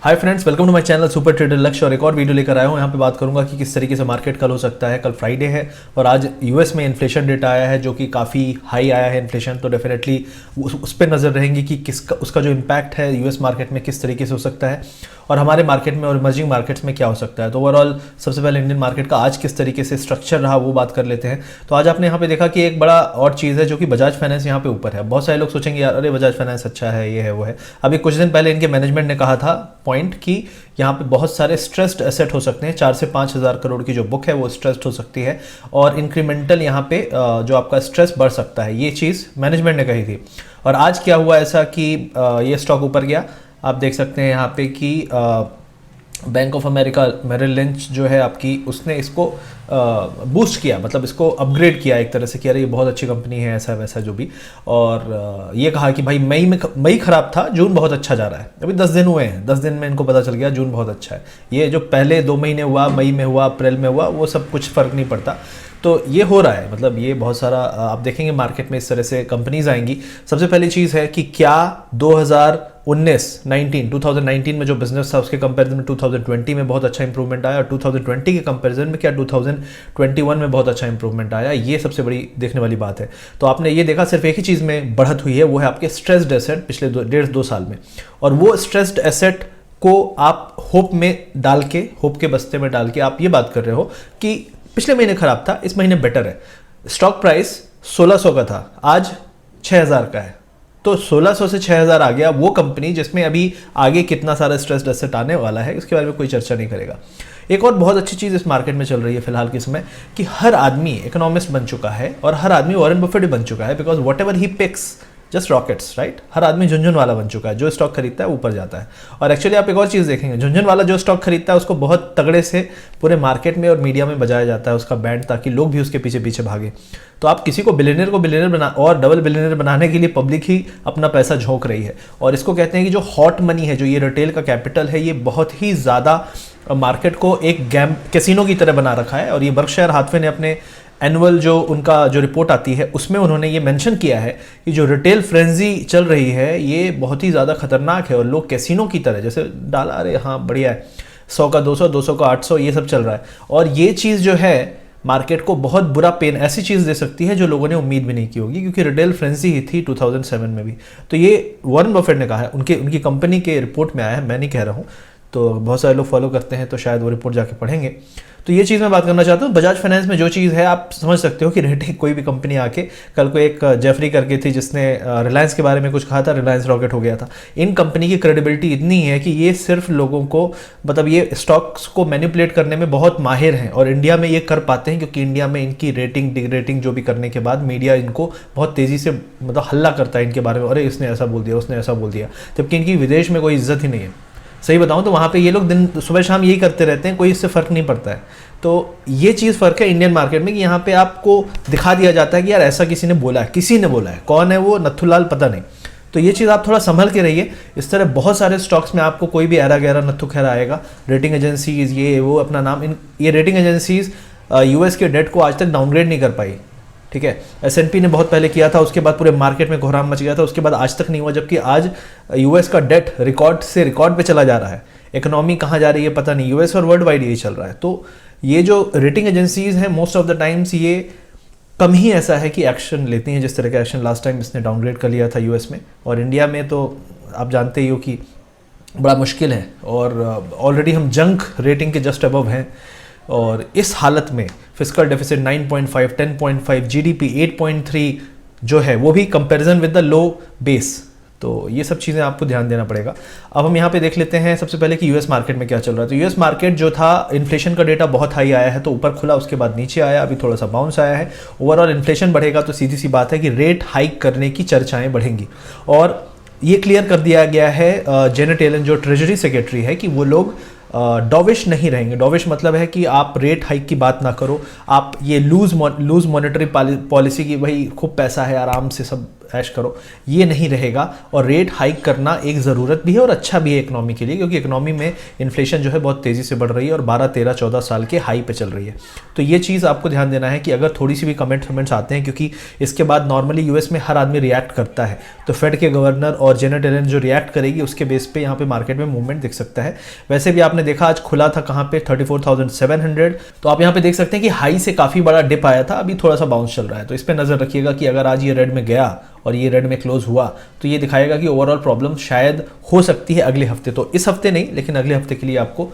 Hi friends, welcome to my channel super trader Lakshya. और एक और वीडियो लेकर आया हूँ। यहाँ पे बात करूंगा कि किस तरीके से मार्केट कल हो सकता है। कल फ्राइडे है और आज यूएस में इन्फ्लेशन डेटा आया है जो कि काफ़ी हाई आया है इन्फ्लेशन। तो डेफिनेटली उस पर नज़र रहेंगी कि किसका उसका जो इम्पैक्ट है यूएस मार्केट में किस तरीके से हो सकता है और हमारे मार्केट में और इमर्जिंग मार्केट्स में क्या हो सकता है। तो ओवरऑल सबसे पहले इंडियन मार्केट का आज किस तरीके से स्ट्रक्चर रहा वो बात कर लेते हैं। तो आज आपने यहाँ पे देखा कि एक बड़ा और चीज़ है जो कि बजाज फाइनेंस यहाँ पे ऊपर है। बहुत सारे लोग सोचेंगे यार अरे बजाज फाइनेंस अच्छा है, ये है वो है। अभी कुछ दिन पहले इनके मैनेजमेंट ने कहा था पॉइंट कि यहाँ पे बहुत सारे स्ट्रेस्ड एसेट हो सकते हैं। 4 से 5 हज़ार करोड़ की जो बुक है वो स्ट्रेस्ड हो सकती है और इंक्रीमेंटल यहाँ पे जो आपका स्ट्रेस बढ़ सकता है, ये चीज़ मैनेजमेंट ने कही थी। और आज क्या हुआ ऐसा कि ये स्टॉक ऊपर गया। आप देख सकते हैं यहाँ पे कि bank of America Merrill Lynch जो है आपकी, उसने इसको बूस्ट किया, मतलब इसको अपग्रेड किया एक तरह से कि अरे ये बहुत अच्छी कंपनी है, ऐसा वैसा जो भी। और ये कहा कि भाई मई खराब था, जून बहुत अच्छा जा रहा है। अभी 10 दिन हुए हैं, 10 दिन में इनको पता चल गया जून बहुत अच्छा है। ये जो पहले 2 महीने हुआ, मई में हुआ, अप्रैल में हुआ, वो सब कुछ फ़र्क नहीं पड़ता। तो ये हो रहा है, मतलब ये बहुत सारा आप देखेंगे मार्केट में इस तरह से कंपनीज आएंगी। सबसे पहली चीज़ है कि क्या 2019 में जो बिजनेस था उसके कंपैरिजन में 2020 में बहुत अच्छा इंप्रूवमेंट आया और 2020 के कंपैरिजन में क्या 2021 में बहुत अच्छा इंप्रूवमेंट आया, ये सबसे बड़ी देखने वाली बात है। तो आपने ये देखा सिर्फ एक ही चीज़ में बढ़त हुई है, वो है आपके स्ट्रेस्ड एसेट पिछले 1.5-2 साल में। और वो स्ट्रेस्ड एसेट को आप होप में डाल के, होप के बस्ते में डाल के आप ये बात कर रहे हो कि पिछले महीने खराब था, इस महीने बेटर है। स्टॉक प्राइस 1600 का था, आज 6000 का है। तो 1600 से 6000 आ गया। वो कंपनी जिसमें अभी आगे कितना सारा स्ट्रेस्ड एसेट आने वाला है इसके बारे में कोई चर्चा नहीं करेगा। एक और बहुत अच्छी चीज़ इस मार्केट में चल रही है फिलहाल के समय कि हर आदमी इकोनॉमिस्ट बन चुका है और हर आदमी वॉरेन बफेट बन चुका है। Because whatever he picks just rockets, right. हर आदमी झुंझुन वाला बन चुका है, जो स्टॉक खरीदता है ऊपर जाता है। और एक्चुअली आप एक और चीज़ देखेंगे, झुंझुन वाला जो स्टॉक खरीदता है उसको बहुत तगड़े से पूरे मार्केट में और मीडिया में बजाया जाता है उसका बैंड, ताकि लोग भी उसके पीछे पीछे भागे। तो आप किसी को बिलियनियर बना और डबल बिलियनियर बनाने के लिए पब्लिक ही अपना पैसा झोंक रही है। और इसको कहते हैं कि जो हॉट मनी है, जो ये रिटेल का कैपिटल है, ये बहुत ही ज़्यादा मार्केट को एक गेम कैसीनो की तरह बना रखा है। और ये बर्कशायर हाथवे ने अपने एनुअल जो उनका जो रिपोर्ट आती है उसमें उन्होंने ये मेंशन किया है कि जो रिटेल फ्रेंजी चल रही है ये बहुत ही ज़्यादा खतरनाक है और लोग कैसीनो की तरह जैसे डाला, अरे हाँ बढ़िया है, 100 का 200, 200 का 800, ये सब चल रहा है। और ये चीज़ जो है मार्केट को बहुत बुरा पेन, ऐसी चीज़ दे सकती है जो लोगों ने उम्मीद भी नहीं की होगी, क्योंकि रिटेल फ्रेंजी ही थी 2007 में भी। तो ये वॉरेन बफेट ने कहा है, उनकी कंपनी के रिपोर्ट में आया है, मैं नहीं कह रहा हूँ। तो बहुत सारे लोग फॉलो करते हैं तो शायद वो रिपोर्ट जाके पढ़ेंगे। तो ये चीज़ मैं बात करना चाहता हूँ। बजाज फाइनेंस में जो चीज़ है आप समझ सकते हो कि रेटिंग, कोई भी कंपनी आके, कल को एक जेफरी करके थी जिसने रिलायंस के बारे में कुछ कहा था, रिलायंस रॉकेट हो गया था। इन कंपनी की क्रेडिबिलिटी इतनी है कि ये सिर्फ लोगों को, मतलब ये स्टॉक्स को मैनिपुलेट करने में बहुत माहिर हैं और इंडिया में ये कर पाते हैं क्योंकि इंडिया में इनकी रेटिंग डिग्रेटिंग जो भी करने के बाद मीडिया इनको बहुत तेज़ी से मतलब हल्ला करता है इनके बारे में, अरे इसने ऐसा बोल दिया, उसने ऐसा बोल दिया, जबकि इनकी विदेश में कोई इज्जत ही नहीं है। सही बताऊं तो वहाँ पे ये लोग दिन सुबह शाम यही करते रहते हैं, कोई इससे फ़र्क नहीं पड़ता है। तो ये चीज़ फ़र्क है इंडियन मार्केट में कि यहाँ पे आपको दिखा दिया जाता है कि यार ऐसा किसी ने बोला है, किसी ने बोला है, कौन है वो, नथुलाल पता नहीं। तो ये चीज़ आप थोड़ा संभल के रहिए। इस तरह बहुत सारे स्टॉक्स में आपको कोई भी ऐरा गैरा नत्थु खैरा आएगा। रेटिंग एजेंसीज ये वो अपना नाम, ये रेटिंग एजेंसीज यूएस के डेट को आज तक डाउनग्रेड नहीं कर पाई, ठीक है। S&P ने बहुत पहले किया था, उसके बाद पूरे मार्केट में कोहराम मच गया था, उसके बाद आज तक नहीं हुआ। जबकि आज यूएस का डेट रिकॉर्ड से रिकॉर्ड पे चला जा रहा है। इकोनॉमी कहाँ जा रही है पता नहीं, यूएस और वर्ल्ड वाइड यही चल रहा है। तो ये जो रेटिंग एजेंसीज हैं मोस्ट ऑफ द टाइम्स ये कम ही ऐसा है कि एक्शन लेती हैं जिस तरह का एक्शन लास्ट टाइम इसने डाउनग्रेड कर लिया था यूएस में। और इंडिया में तो आप जानते ही हो कि बड़ा मुश्किल है और ऑलरेडी हम जंक रेटिंग के जस्ट अबव हैं। और इस हालत में फिस्कल डेफिसिट 9.5, 10.5, जीडीपी 8.3 जो है वो भी comparison with the low base. तो ये सब चीज़ें आपको ध्यान देना पड़ेगा। अब हम यहाँ पे देख लेते हैं सबसे पहले कि यूएस मार्केट में क्या चल रहा है। तो यूएस मार्केट जो था, इन्फ्लेशन का डेटा बहुत हाई आया है, तो ऊपर खुला, उसके बाद नीचे आया, अभी थोड़ा सा बाउंस आया है। ओवरऑल इन्फ्लेशन बढ़ेगा तो सीधी सी बात है कि रेट हाइक करने की चर्चाएँ बढ़ेंगी। और ये क्लियर कर दिया गया है जेनेट येलन जो ट्रेजरी सेक्रेटरी है कि वो लोग डॉविश नहीं रहेंगे। डॉविश मतलब है कि आप रेट हाइक की बात ना करो, आप ये लूज मॉनेटरी पॉलिसी की, भाई खूब पैसा है आराम से सब ऐश करो, ये नहीं रहेगा। और रेट हाइक करना एक ज़रूरत भी है और अच्छा भी है इकोनॉमी के लिए, क्योंकि इकोनॉमी में इन्फ्लेशन जो है बहुत तेज़ी से बढ़ रही है और 12, 13, 14 साल के हाई पे चल रही है। तो ये चीज़ आपको ध्यान देना है कि अगर थोड़ी सी भी कमेंट्स आते हैं, क्योंकि इसके बाद नॉर्मली यूएस में हर आदमी रिएक्ट करता है, तो फेड के गवर्नर और जेनेट येलेन जो रिएक्ट करेगी उसके बेस पे यहाँ पे मार्केट में मूवमेंट दिख सकता है। वैसे भी आपने देखा आज खुला था कहाँ पे 34,700, तो आप यहाँ पे देख सकते हैं कि हाई से काफ़ी बड़ा डिप आया था, अभी थोड़ा सा बाउंस चल रहा है। तो इस पर नज़र रखिएगा कि अगर आज ये रेड में गया और ये रेड में क्लोज हुआ तो ये दिखाएगा कि ओवरऑल प्रॉब्लम शायद हो सकती है अगले हफ्ते, तो इस हफ्ते नहीं लेकिन अगले हफ्ते के लिए आपको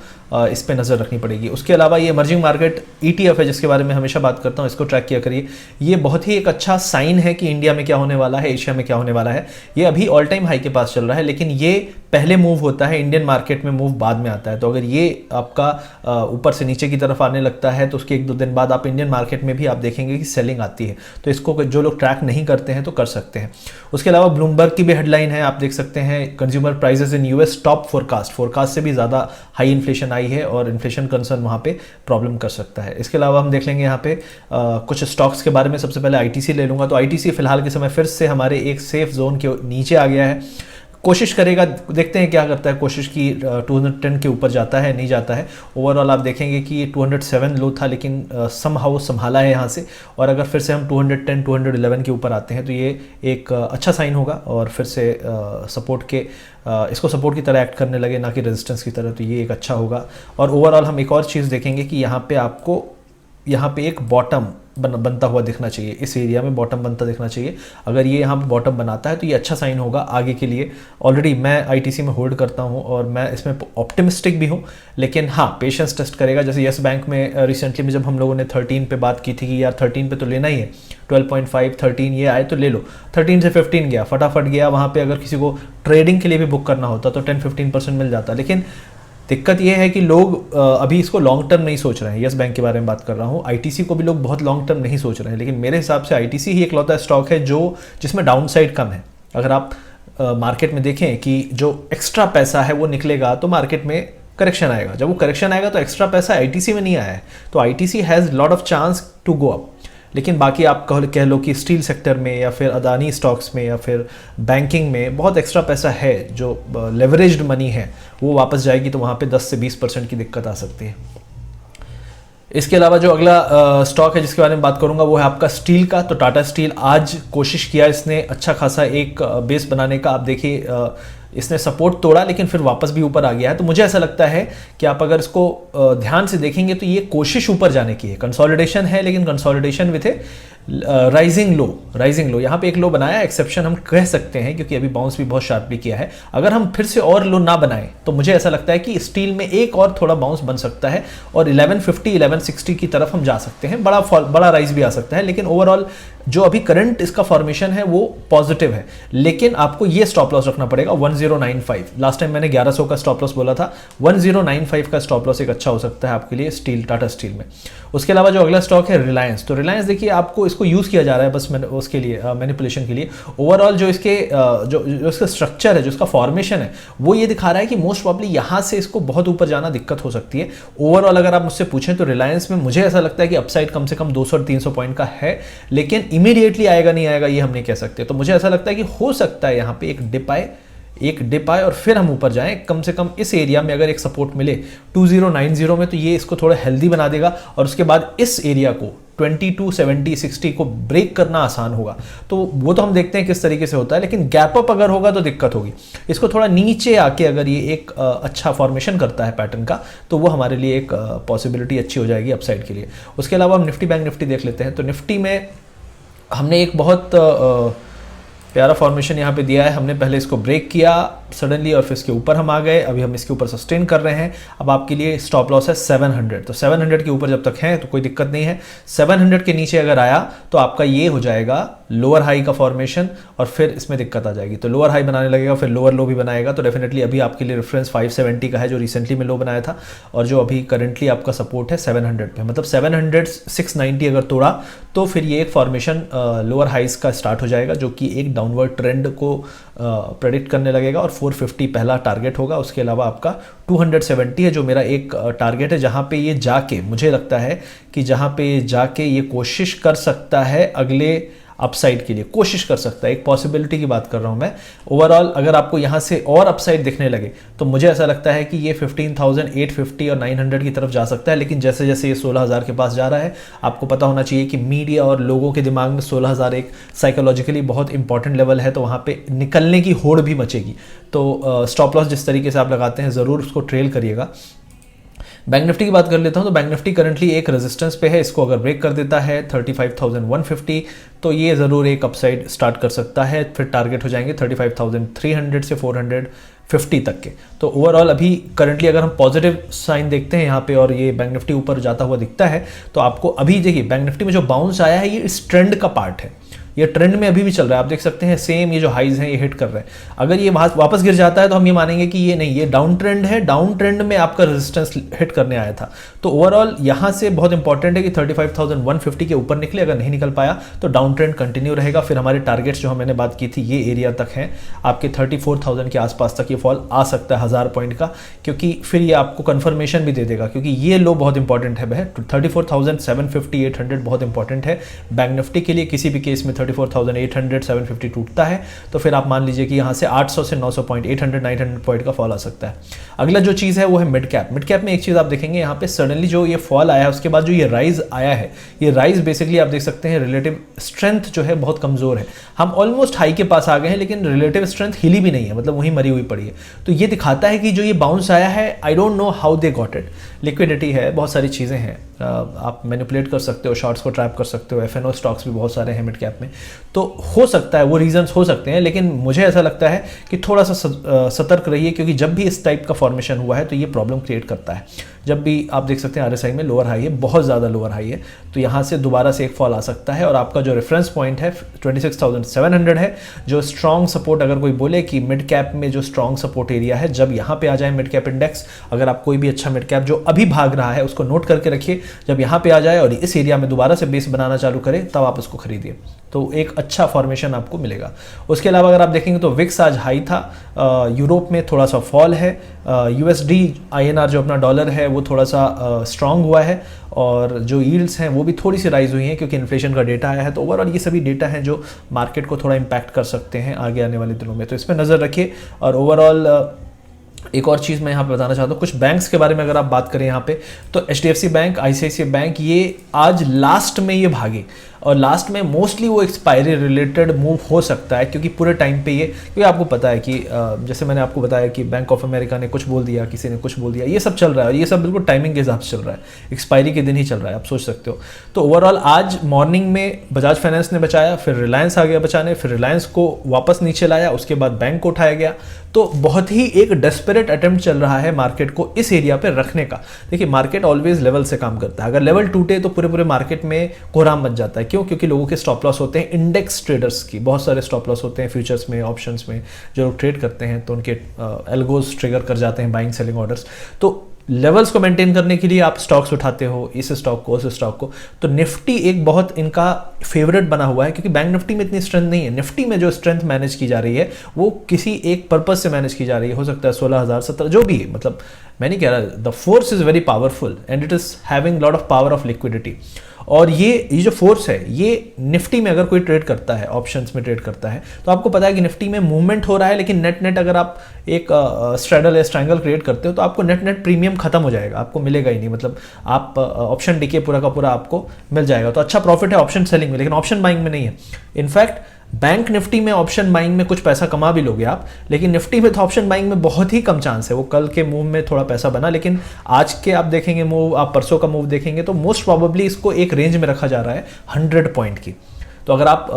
इस पे नज़र रखनी पड़ेगी। उसके अलावा ये इमर्जिंग मार्केट ETF है जिसके बारे में हमेशा बात करता हूँ, इसको ट्रैक किया करिए। ये बहुत ही एक अच्छा साइन है कि इंडिया में क्या होने वाला है, एशिया में क्या होने वाला है। ये अभी ऑल टाइम हाई के पास चल रहा है, लेकिन ये पहले मूव होता है, इंडियन मार्केट में मूव बाद में आता है। तो अगर ये आपका ऊपर से नीचे की तरफ आने लगता है तो उसके 1-2 दिन बाद आप इंडियन मार्केट में भी आप देखेंगे कि सेलिंग आती है। तो इसको जो लोग ट्रैक नहीं करते हैं तो कर सकते हैं। उसके अलावा ब्लूमबर्ग की भी हेडलाइन है, आप देख सकते हैं consumer prices in US top forecast से भी ज़्यादा हाई इन्फ्लेशन आई है और इन्फ्लेशन कंसर्न वहाँ पे प्रॉब्लम कर सकता है। इसके अलावा हम देख लेंगे यहाँ पे कुछ स्टॉक्स के बारे में। सबसे पहले आईटीसी ले लूँगा, तो आईटीसी फिलहाल के समय फिर से हमारे एक सेफ जोन के नीचे आ गया है, कोशिश करेगा, देखते हैं क्या करता है। कोशिश की 210 के ऊपर जाता है, नहीं जाता है। ओवरऑल आप देखेंगे कि 207 लो था, लेकिन समहाउ संभाला है यहाँ से, और अगर फिर से हम 210, 211 के ऊपर आते हैं तो ये एक अच्छा साइन होगा और फिर से सपोर्ट के इसको सपोर्ट की तरह एक्ट करने लगे, ना कि रेजिस्टेंस की तरह, तो ये एक अच्छा होगा। और ओवरऑल हम एक और चीज़ देखेंगे कि यहाँ पे आपको एक बॉटम बनता हुआ दिखना चाहिए, इस एरिया में बॉटम बनता दिखना चाहिए। अगर ये यहाँ पे बॉटम बनाता है तो ये अच्छा साइन होगा आगे के लिए। ऑलरेडी मैं आईटीसी में होल्ड करता हूँ और मैं इसमें ऑप्टिमिस्टिक भी हूँ, लेकिन हाँ पेशेंस टेस्ट करेगा। जैसे यस बैंक में रिसेंटली में जब हम लोगों ने 13 पे बात की थी कि यार 13 पे तो लेना ही है, 12.5 13 ये आए तो ले लो, 13 से 15 गया, फटाफट गया। वहाँ पे अगर किसी को ट्रेडिंग के लिए भी बुक करना होता तो 10-15% मिल जाता, लेकिन दिक्कत यह है कि लोग अभी इसको लॉन्ग टर्म नहीं सोच रहे हैं। यस बैंक के बारे में बात कर रहा हूँ, आईटीसी को भी लोग बहुत लॉन्ग टर्म नहीं सोच रहे हैं, लेकिन मेरे हिसाब से आईटीसी ही इकलौता स्टॉक है जिसमें डाउन साइड कम है। अगर आप मार्केट में देखें कि जो एक्स्ट्रा पैसा है वो निकलेगा तो मार्केट में करेक्शन आएगा, जब वो करेक्शन आएगा तो एक्स्ट्रा पैसा आईटीसी में नहीं आया है, तो ITC has lot of chance to go up. लेकिन बाकी आप कह लो कि स्टील सेक्टर में या फिर अदानी स्टॉक्स में या फिर बैंकिंग में बहुत एक्स्ट्रा पैसा है, जो लेवरेज्ड मनी है वो वापस जाएगी, तो वहाँ पे 10 से 20% की दिक्कत आ सकती है। इसके अलावा जो अगला स्टॉक है जिसके बारे में बात करूंगा वो है आपका स्टील का। तो टाटा स्टील आज कोशिश किया इसने अच्छा खासा एक बेस बनाने का। आप देखिए इसने सपोर्ट तोड़ा लेकिन फिर वापस भी ऊपर आ गया है। तो मुझे ऐसा लगता है कि आप अगर इसको ध्यान से देखेंगे तो ये कोशिश ऊपर जाने की है, कंसोलिडेशन है, लेकिन कंसोलिडेशन विथ ए राइजिंग लो। यहाँ पे एक लो बनाया, एक्सेप्शन हम कह सकते हैं क्योंकि अभी बाउंस भी बहुत शार्पली किया है। अगर हम फिर से और लो ना बनाएं तो मुझे ऐसा लगता है कि स्टील में एक और थोड़ा बाउंस बन सकता है और 1150 1160 की तरफ हम जा सकते हैं, बड़ा राइज भी आ सकता है। लेकिन ओवरऑल जो अभी करंट इसका फॉर्मेशन है वो पॉजिटिव है, लेकिन आपको ये स्टॉप लॉस रखना पड़ेगा 1095। लास्ट टाइम मैंने 1100 का स्टॉप लॉस बोला था, 1095 का स्टॉप लॉस एक अच्छा हो सकता है आपके लिए स्टील, टाटा स्टील में। उसके अलावा जो अगला स्टॉक है रिलायंस। तो रिलायंस देखिए आपको इसको यूज़ किया जा रहा है बस उसके लिए मैनिपुलेशन के लिए। ओवरऑल जो इसके जो इसका स्ट्रक्चर है, जो इसका फॉर्मेशन है, वो ये दिखा रहा है कि मोस्ट प्रॉब्ली यहाँ से इसको बहुत ऊपर जाना दिक्कत हो सकती है। ओवरऑल अगर आप मुझसे पूछें तो रिलायंस में मुझे ऐसा लगता है कि अपसाइड कम से कम 200-300 पॉइंट का है, लेकिन इमीडिएटली आएगा नहीं आएगा ये हम नहीं कह सकते। तो मुझे ऐसा लगता है कि हो सकता है यहाँ पे एक डिप आए और फिर हम ऊपर जाएं। कम से कम इस एरिया में अगर एक सपोर्ट मिले 2090 में तो ये इसको थोड़ा हेल्दी बना देगा और उसके बाद इस एरिया को 2270-60 को ब्रेक करना आसान होगा। तो वो तो हम देखते हैं किस तरीके से होता है, लेकिन गैप अप अगर होगा तो दिक्कत होगी। इसको थोड़ा नीचे आके अगर ये एक अच्छा फॉर्मेशन करता है पैटर्न का तो वो हमारे लिए एक पॉसिबिलिटी अच्छी हो जाएगी अपसाइड के लिए। उसके अलावा हम निफ्टी बैंक निफ्टी देख लेते हैं। तो निफ्टी में हमने एक बहुत प्यारा फॉर्मेशन यहाँ पे दिया है। हमने पहले इसको ब्रेक किया सडनली और फिर इसके ऊपर हम आ गए, अभी हम इसके ऊपर सस्टेन कर रहे हैं। अब आपके लिए स्टॉप लॉस है 700। तो 700 के ऊपर जब तक है तो कोई दिक्कत नहीं है। 700 के नीचे अगर आया तो आपका ये हो जाएगा लोअर हाई का फॉर्मेशन और फिर इसमें दिक्कत आ जाएगी। तो लोअर हाई बनाने लगेगा, फिर लोअर लो भी बनाएगा। तो डेफिनेटली अभी आपके लिए रेफरेंस 570 का है जो रिसेंटली में लो बनाया था, और जो अभी करंटली आपका सपोर्ट है 700 पे। मतलब 700 690 अगर तोड़ा तो फिर ये एक फॉर्मेशन लोअर हाइज का स्टार्ट हो जाएगा, जो कि एक डाउनवर्ड ट्रेंड को प्रेडिक्ट करने लगेगा और 450 पहला टारगेट होगा। उसके अलावा आपका 270 है जो मेरा एक टारगेट है, जहाँ पे ये जाके मुझे लगता है कि जहाँ पे जाके ये कोशिश कर सकता है अगले अपसाइड के लिए कोशिश कर सकता है, एक पॉसिबिलिटी की बात कर रहा हूं मैं। ओवरऑल अगर आपको यहां से और अपसाइड दिखने लगे तो मुझे ऐसा लगता है कि ये 15,850 और 900 की तरफ जा सकता है, लेकिन जैसे जैसे ये 16,000 के पास जा रहा है, आपको पता होना चाहिए कि मीडिया और लोगों के दिमाग में 16,000 एक साइकोलॉजिकली बहुत इंपॉर्टेंट लेवल है, तो वहाँ पे निकलने की होड़ भी मचेगी। तो स्टॉप लॉस जिस तरीके से आप लगाते हैं ज़रूर उसको ट्रेल करिएगा। बैंक निफ्टी की बात कर लेता हूं तो बैंक निफ्टी करंटली एक रेजिस्टेंस पे है, इसको अगर ब्रेक कर देता है 35,150 तो ये ज़रूर एक अपसाइड स्टार्ट कर सकता है, फिर टारगेट हो जाएंगे 35,300 से 450 तक के। तो ओवरऑल अभी करंटली अगर हम पॉजिटिव साइन देखते हैं यहाँ पे और ये बैंक निफ्टी ऊपर जाता हुआ दिखता है, तो आपको अभी देखिए बैंक निफ्टी में जो बाउंस आया है ये इस ट्रेंड का पार्ट है, ये ट्रेंड में अभी भी चल रहा है। आप देख सकते हैं सेम ये जो हाइज हैं ये हिट कर रहे हैं। अगर ये वापस गिर जाता है तो हम ये मानेंगे कि ये नहीं, ये डाउन ट्रेंड है, डाउन ट्रेंड में आपका रेजिस्टेंस हिट करने आया था। तो ओवरऑल यहाँ से बहुत इंपॉर्टेंट है कि 35,150 के ऊपर निकले, अगर नहीं निकल पाया तो डाउन ट्रेंड कंटिन्यू रहेगा। फिर हमारे टारगेट्स जो मैंने बात की थी ये एरिया तक हैं, आपके 34,000 के आसपास तक ये फॉल आ सकता है 1000 पॉइंट का, क्योंकि फिर ये आपको कंफर्मेशन भी दे देगा, क्योंकि ये लो बहुत इंपॉर्टेंट है। 34,750 800 बहुत इंपॉर्टेंट है बैंक निफ्टी के लिए। किसी भी केस में 34,800 750 टूटता है तो फिर आप मान लीजिए कि यहाँ से 800 से 900 पॉइंट 800 900 पॉइंट का फॉल आ सकता है। अगला जो चीज़ है वो है मिड कैप। मिड कैप में एक चीज़ आप देखेंगे यहाँ पे सडनली जो ये फॉल आया है उसके बाद जो ये राइज आया है, ये राइज बेसिकली आप देख सकते हैं रिलेटिव स्ट्रेंथ जो है बहुत कमजोर है। हम ऑलमोस्ट हाई के पास आ गए हैं लेकिन रिलेटिव स्ट्रेंथ हिली भी नहीं है, मतलब वहीं मरी हुई पड़ी है। तो ये दिखाता है कि जो ये बाउंस आया है I don't know how they got it. Liquidity है, बहुत सारी चीज़ें हैं, आप मैनिपुलेट कर सकते हो, शॉर्ट्स को ट्रैप कर सकते हो, एफएनओ स्टॉक्स भी बहुत सारे हैं मिड कैप में, तो हो सकता है वो रीजंस हो सकते हैं। लेकिन मुझे ऐसा लगता है कि थोड़ा सा सतर्क रहिए, क्योंकि जब भी इस टाइप का फॉर्मेशन हुआ है तो ये प्रॉब्लम क्रिएट करता है। जब भी आप देख सकते हैं आरएसआई में लोअर हाई है, बहुत ज़्यादा लोअर हाई है, तो यहाँ से दोबारा से एक फॉल आ सकता है। और आपका जो रेफरेंस पॉइंट है 26,700 है, जो स्ट्रॉन्ग सपोर्ट अगर कोई बोले कि मिड कैप में जो स्ट्रॉन्ग सपोर्ट एरिया है, जब यहाँ पे आ जाए मिड कैप इंडेक्स, अगर आप कोई भी अच्छा मिड कैप जो अभी भाग रहा है उसको नोट करके रखिए, जब यहाँ पे आ जाए और इस एरिया में दोबारा से बेस बनाना चालू करे तब आप उसको खरीदिए, तो एक अच्छा फॉर्मेशन आपको मिलेगा। उसके अलावा अगर आप देखेंगे तो विक्स आज हाई था, यूरोप में थोड़ा सा फॉल है, यूएसडी आईएनआर जो अपना डॉलर है वो थोड़ा सा स्ट्रांग हुआ है, और जो यील्ड्स हैं वो भी थोड़ी सी राइज हुई हैं क्योंकि इन्फ्लेशन का डेटा आया है। तो ओवरऑल ये सभी डेटा हैं जो मार्केट को थोड़ा इम्पैक्ट कर सकते हैं आगे आने वाले दिनों में, तो इस पर नज़र रखिए। और ओवरऑल एक और चीज़ मैं यहाँ पे बताना चाहता हूँ, कुछ बैंक्स के बारे में अगर आप बात करें यहाँ पे, तो एचडीएफसी बैंक, आईसीआईसीआई बैंक, ये आज लास्ट में ये भागे, और लास्ट में मोस्टली वो एक्सपायरी रिलेटेड मूव हो सकता है, क्योंकि पूरे टाइम पे ये, क्योंकि आपको पता है कि जैसे मैंने आपको बताया कि बैंक ऑफ अमेरिका ने कुछ बोल दिया, किसी ने कुछ बोल दिया, ये सब चल रहा है, और ये सब बिल्कुल टाइमिंग के हिसाब से चल रहा है, एक्सपायरी के दिन ही चल रहा है, आप सोच सकते हो। तो ओवरऑल आज मॉर्निंग में बजाज फाइनेंस ने बचाया, फिर रिलायंस आ गया बचाने, फिर रिलायंस को वापस नीचे लाया, उसके बाद बैंक को उठाया गया। तो बहुत ही एक डेस्परेट अटेम्प्ट चल रहा है मार्केट को इस एरिया पे रखने का। देखिए मार्केट ऑलवेज लेवल से काम करता है, अगर लेवल टूटे तो पूरे मार्केट में कोहराम मच जाता है। क्यों? क्योंकि लोगों के स्टॉप लॉस होते हैं, इंडेक्स ट्रेडर्स की बहुत सारे स्टॉप लॉस होते हैं फ्यूचर्स में, ऑप्शंस में, जो लोग ट्रेड करते हैं तो उनके एल्गोज ट्रिगर कर जाते हैं बाइंग सेलिंग ऑर्डर्स। तो लेवल्स को मेंटेन करने के लिए आप स्टॉक्स उठाते हो, इस स्टॉक को उस स्टॉक को, तो निफ्टी एक बहुत इनका फेवरेट बना हुआ है, क्योंकि बैंक निफ्टी में इतनी स्ट्रेंथ नहीं है। निफ्टी में जो स्ट्रेंथ मैनेज की जा रही है वो किसी एक पर्पज से मैनेज की जा रही है, हो सकता है 16,000 17 जो भी है, मतलब मैं नहीं कह रहा, the force is very powerful and it is having lot of power of liquidity. और ये जो फोर्स है ये निफ्टी में अगर कोई ट्रेड करता है, ऑप्शंस में ट्रेड करता है, तो आपको पता है कि निफ्टी में मूवमेंट हो रहा है, लेकिन नेट अगर आप एक स्ट्रैडल या स्ट्रैंगल क्रिएट करते हो तो आपको नेट प्रीमियम खत्म हो जाएगा, आपको मिलेगा ही नहीं, मतलब आप ऑप्शन डीके पूरा का पूरा आपको मिल जाएगा। तो अच्छा प्रॉफिट है ऑप्शन सेलिंग में, लेकिन ऑप्शन बाइंग में नहीं है। इनफैक्ट बैंक निफ्टी में ऑप्शन बाइंग में कुछ पैसा कमा भी लोगे आप, लेकिन निफ्टी में तो ऑप्शन बाइंग में बहुत ही कम चांस है। वो कल के मूव में थोड़ा पैसा बना, लेकिन आज के आप देखेंगे मूव, आप परसों का मूव देखेंगे तो मोस्ट प्रोबेबली इसको एक रेंज में रखा जा रहा है 100 पॉइंट की। तो अगर आप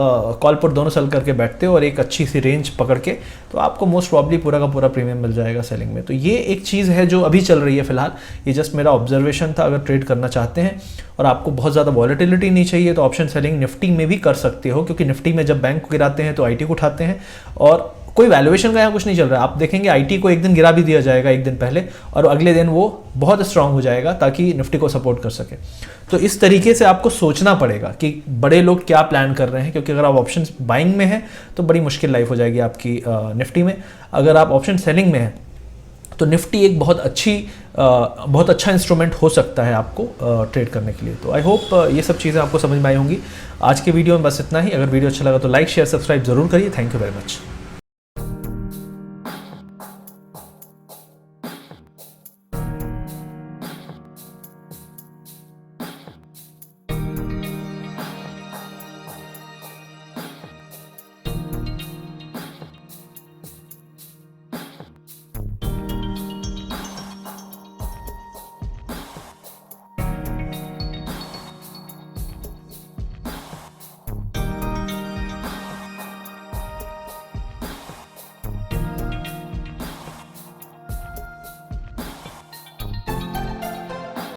कॉल पुट दोनों सेल करके बैठते हो और एक अच्छी सी रेंज पकड़ के, तो आपको मोस्ट प्रॉब्ली पूरा का पूरा प्रीमियम मिल जाएगा सेलिंग में। तो ये एक चीज़ है जो अभी चल रही है फिलहाल, ये जस्ट मेरा ऑब्जर्वेशन था। अगर ट्रेड करना चाहते हैं और आपको बहुत ज़्यादा वॉलेटिलिटी नहीं चाहिए तो ऑप्शन सेलिंग निफ्टी में भी कर सकते हो, क्योंकि निफ्टी में जब बैंक को गिराते हैं तो आईटी को उठाते हैं, और कोई वैल्यूएशन का यहाँ कुछ नहीं चल रहा है। आप देखेंगे आईटी को एक दिन गिरा भी दिया जाएगा एक दिन पहले, और अगले दिन वो बहुत स्ट्रांग हो जाएगा ताकि निफ्टी को सपोर्ट कर सके। तो इस तरीके से आपको सोचना पड़ेगा कि बड़े लोग क्या प्लान कर रहे हैं, क्योंकि अगर आप ऑप्शन बाइंग में हैं तो बड़ी मुश्किल लाइफ हो जाएगी आपकी निफ्टी में। अगर आप ऑप्शन सेलिंग में हैं तो निफ्टी एक बहुत अच्छा इंस्ट्रूमेंट हो सकता है आपको ट्रेड करने के लिए। तो आई होप ये सब चीज़ें आपको समझ में आई होंगी। आज के वीडियो में बस इतना ही। अगर वीडियो अच्छा लगा तो लाइक शेयर सब्सक्राइब जरूर करिए। Thank you very much.